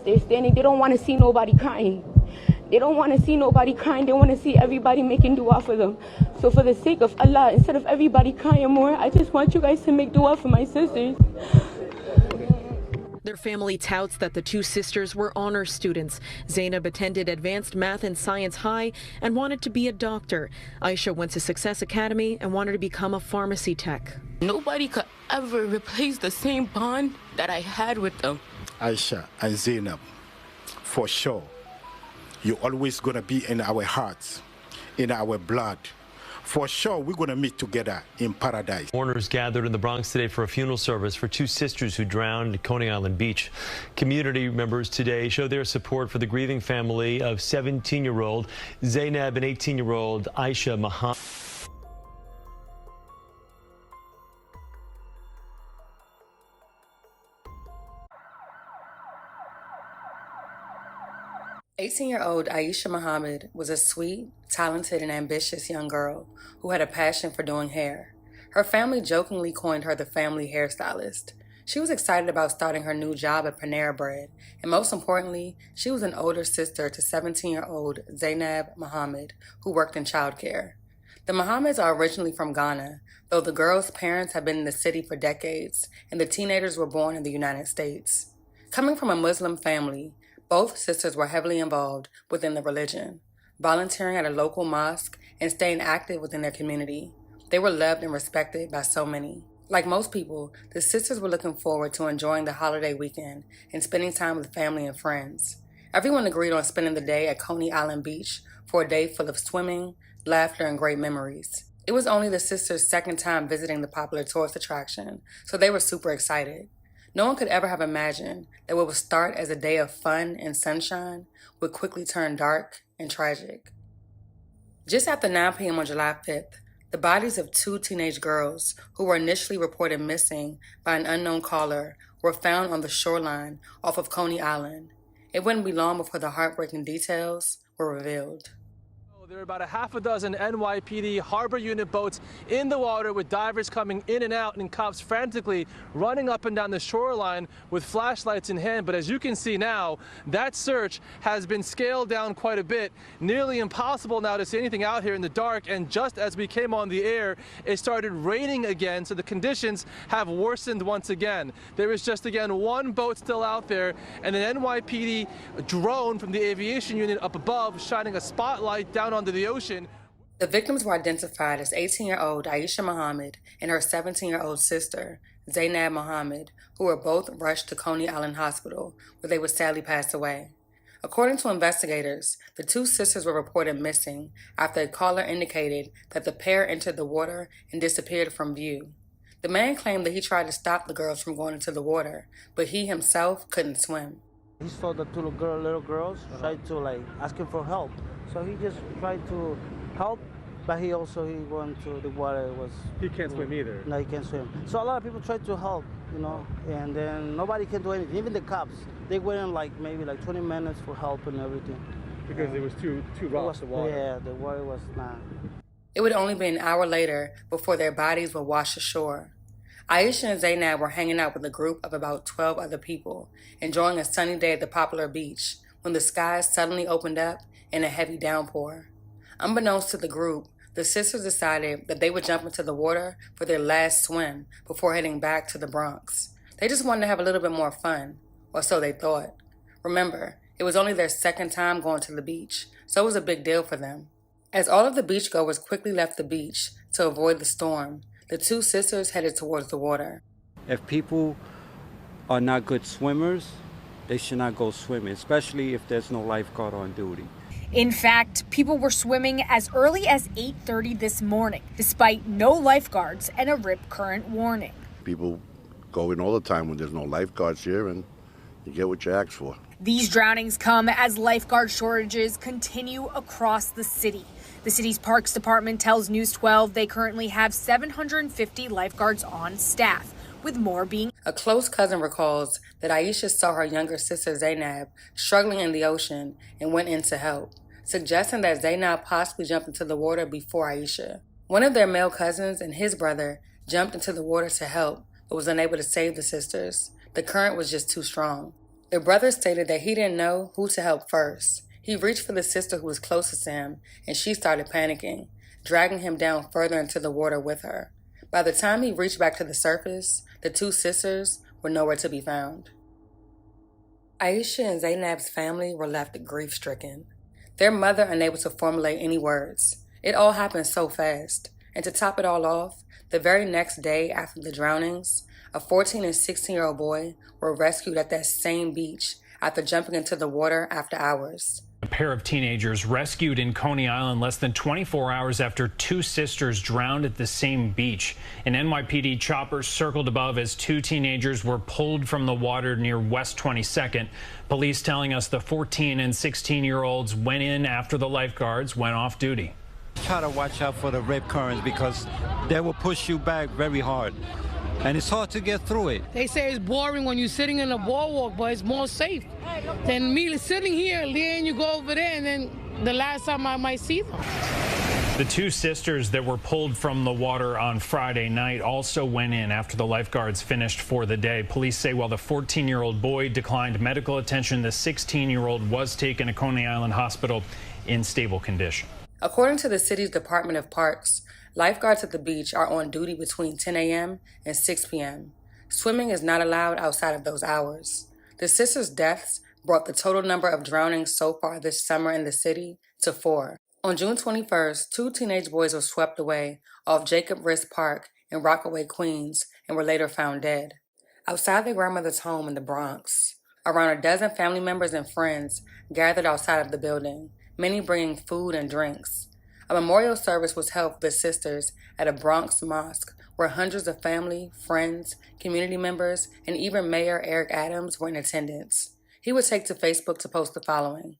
They're standing, they don't want to see nobody crying. They don't want to see nobody crying. They want to see everybody making dua for them. So for the sake of Allah, instead of everybody crying more, I just want you guys to make dua for my sisters. Their family touts that the two sisters were honor students. Zainab attended Advanced Math and Science High and wanted to be a doctor. Aisha went to Success Academy and wanted to become a pharmacy tech. Nobody could ever replace the same bond that I had with them. Aisha and Zainab, for sure, you're always going to be in our hearts, in our blood. For sure, we're going to meet together in paradise. Mourners gathered in the Bronx today for a funeral service for two sisters who drowned at Coney Island Beach. Community members today show their support for the grieving family of 17-year-old Zainab and 18-year-old Aisha Muhammad. 18-year-old Aisha Muhammad was a sweet, talented, and ambitious young girl who had a passion for doing hair. Her family jokingly coined her the family hairstylist. She was excited about starting her new job at Panera Bread, and most importantly, she was an older sister to 17-year-old Zainab Muhammad, who worked in childcare. The Muhammads are originally from Ghana, though the girls' parents have been in the city for decades, and the teenagers were born in the United States. Coming from a Muslim family, both sisters were heavily involved within the religion, volunteering at a local mosque and staying active within their community. They were loved and respected by so many. Like most people, the sisters were looking forward to enjoying the holiday weekend and spending time with family and friends. Everyone agreed on spending the day at Coney Island Beach for a day full of swimming, laughter, and great memories. It was only the sisters' second time visiting the popular tourist attraction, so they were super excited. No one could ever have imagined that what would start as a day of fun and sunshine would quickly turn dark and tragic. Just after 9 p.m. on July 5th, the bodies of two teenage girls who were initially reported missing by an unknown caller were found on the shoreline off of Coney Island. It wouldn't be long before the heartbreaking details were revealed. There are about a half a dozen NYPD harbor unit boats in the water with divers coming in and out and cops frantically running up and down the shoreline with flashlights in hand. But as you can see now, that search has been scaled down quite a bit. Nearly impossible now to see anything out here in the dark. And just as we came on the air, it started raining again, so the conditions have worsened once again. There is just again one boat still out there and an NYPD drone from the aviation unit up above shining a spotlight down onto the ocean. The victims were identified as 18-year-old Aisha Muhammad and her 17-year-old sister, Zainab Muhammad, who were both rushed to Coney Island Hospital, where they would sadly pass away. According to investigators, the two sisters were reported missing after a caller indicated that the pair entered the water and disappeared from view. The man claimed that he tried to stop the girls from going into the water, but he himself couldn't swim. He saw the two little girls tried to ask him for help. So he just tried to help, but he went to the water. He can't swim either. No, he can't swim. So a lot of people tried to help, and then nobody can do anything. Even the cops, they went in maybe 20 minutes for help and everything. Because it was too rough, the water. Yeah, the water was not. It would only be an hour later before their bodies were washed ashore. Aisha and Zainab were hanging out with a group of about 12 other people, enjoying a sunny day at the popular beach, when the skies suddenly opened up in a heavy downpour. Unbeknownst to the group, the sisters decided that they would jump into the water for their last swim before heading back to the Bronx. They just wanted to have a little bit more fun, or so they thought. Remember, it was only their second time going to the beach, so it was a big deal for them. As all of the beachgoers quickly left the beach to avoid the storm, the two sisters headed towards the water. If people are not good swimmers, they should not go swimming, especially if there's no lifeguard on duty. In fact, people were swimming as early as 8:30 this morning, despite no lifeguards and a rip current warning. People go in all the time when there's no lifeguards here, and you get what you ask for. These drownings come as lifeguard shortages continue across the city. The city's Parks Department tells News 12 they currently have 750 lifeguards on staff, with more being. A close cousin recalls that Aisha saw her younger sister Zainab struggling in the ocean and went in to help, suggesting that Zainab possibly jumped into the water before Aisha. One of their male cousins and his brother jumped into the water to help, but was unable to save the sisters. The current was just too strong. The brother stated that he didn't know who to help first. He reached for the sister who was closest to him, and she started panicking, dragging him down further into the water with her. By the time he reached back to the surface, the two sisters were nowhere to be found. Aisha and Zainab's family were left grief-stricken, their mother unable to formulate any words. It all happened so fast. And to top it all off, the very next day after the drownings, a 14 and 16-year-old boy were rescued at that same beach after jumping into the water after hours. A pair of teenagers rescued in Coney Island less than 24 hours after two sisters drowned at the same beach. An NYPD chopper circled above as two teenagers were pulled from the water near West 22nd. Police telling us the 14 and 16-year-olds went in after the lifeguards went off duty. Try to watch out for the rip currents because they will push you back very hard. And it's hard to get through it. They say it's boring when you're sitting in a boardwalk, but it's more safe than me sitting here, then you go over there, and then the last time I might see them. The two sisters that were pulled from the water on Friday night also went in after the lifeguards finished for the day. Police say while the 14-year-old boy declined medical attention, the 16-year-old was taken to Coney Island Hospital in stable condition. According to the city's Department of Parks, lifeguards at the beach are on duty between 10 a.m. and 6 p.m. Swimming is not allowed outside of those hours. The sisters' deaths brought the total number of drownings so far this summer in the city to 4. On June 21st, 2 teenage boys were swept away off Jacob Riis Park in Rockaway, Queens, and were later found dead. Outside their grandmother's home in the Bronx, around a dozen family members and friends gathered outside of the building, many bringing food and drinks. A memorial service was held for the sisters at a Bronx mosque where hundreds of family, friends, community members, and even Mayor Eric Adams were in attendance. He would take to Facebook to post the following: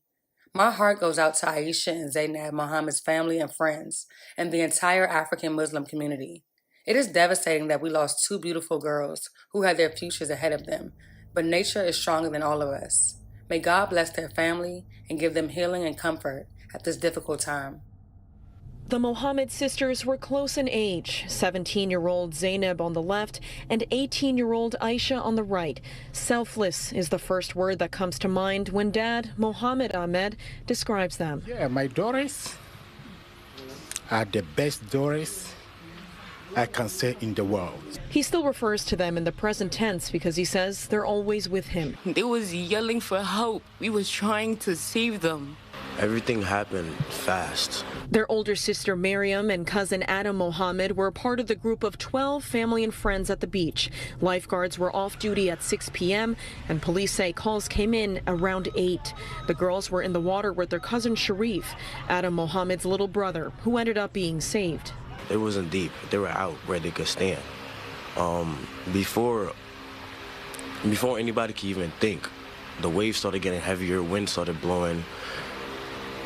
"My heart goes out to Aisha and Zainab Mohammed's family and friends and the entire African Muslim community. It is devastating that we lost 2 beautiful girls who had their futures ahead of them, but nature is stronger than all of us. May God bless their family and give them healing and comfort at this difficult time." The Mohammed sisters were close in age, 17-year-old Zainab on the left and 18-year-old Aisha on the right. Selfless is the first word that comes to mind when Dad, Mohammed Ahmed, describes them. Yeah, my daughters are the best daughters I can say in the world. He still refers to them in the present tense because he says they're always with him. They was yelling for help. We was trying to save them. Everything happened fast. Their older sister Miriam and cousin Adam Mohammed were part of the group of 12 family and friends at the beach. Lifeguards were off duty at 6 p.m. and police say calls came in around 8. The girls were in the water with their cousin Sharif, Adam Mohammed's little brother, who ended up being saved. It wasn't deep. They were out where they could stand. Before anybody could even think, the waves started getting heavier, wind started blowing.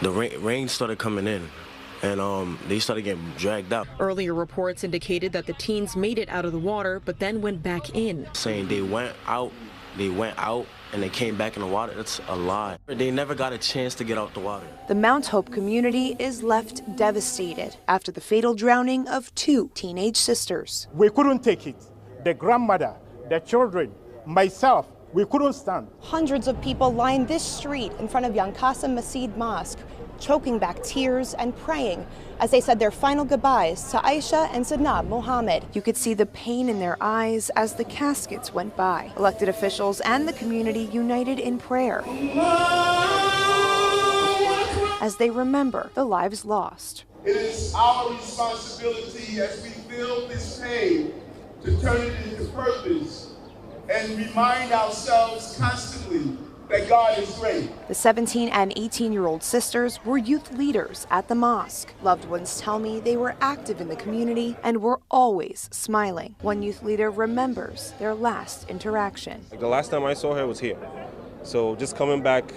The rain started coming in, and they started getting dragged out. Earlier reports indicated that the teens made it out of the water, but then went back in. Saying they went out, and they came back in the water. That's a lie. They never got a chance to get out the water. The Mount Hope community is left devastated after the fatal drowning of 2 teenage sisters. We couldn't take it. The grandmother, the children, myself, we couldn't stand. Hundreds of people lined this street in front of Young Qasim Masjid Mosque, choking back tears and praying as they said their final goodbyes to Aisha and Zainab Mohammed. You could see the pain in their eyes as the caskets went by. Elected officials and the community united in prayer as they remember the lives lost. It is our responsibility as we feel this pain to turn it into purpose and remind ourselves constantly that God is great. The 17 and 18-year-old sisters were youth leaders at the mosque. Loved ones tell me they were active in the community and were always smiling. One youth leader remembers their last interaction. The last time I saw her was here. So just coming back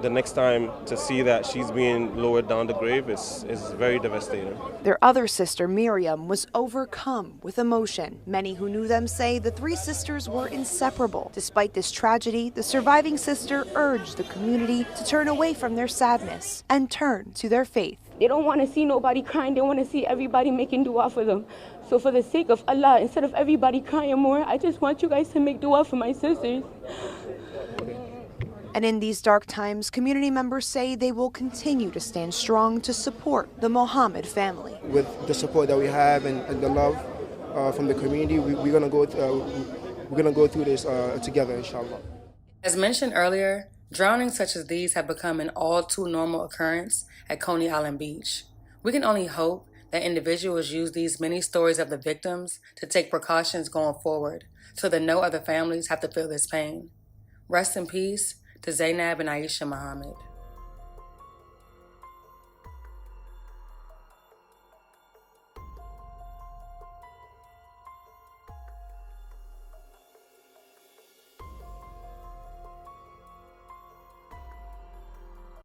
the next time to see that she's being lowered down the grave is very devastating. Their other sister, Miriam, was overcome with emotion. Many who knew them say the 3 sisters were inseparable. Despite this tragedy, the surviving sister urged the community to turn away from their sadness and turn to their faith. They don't want to see nobody crying. They want to see everybody making dua for them. So for the sake of Allah, instead of everybody crying more, I just want you guys to make dua for my sisters. And in these dark times, community members say they will continue to stand strong to support the Mohammed family. With the support that we have and the love from the community, we're gonna go through this together, inshallah. As mentioned earlier, drownings such as these have become an all too normal occurrence at Coney Island Beach. We can only hope that individuals use these many stories of the victims to take precautions going forward so that no other families have to feel this pain. Rest in peace to Zainab and Aisha Muhammad.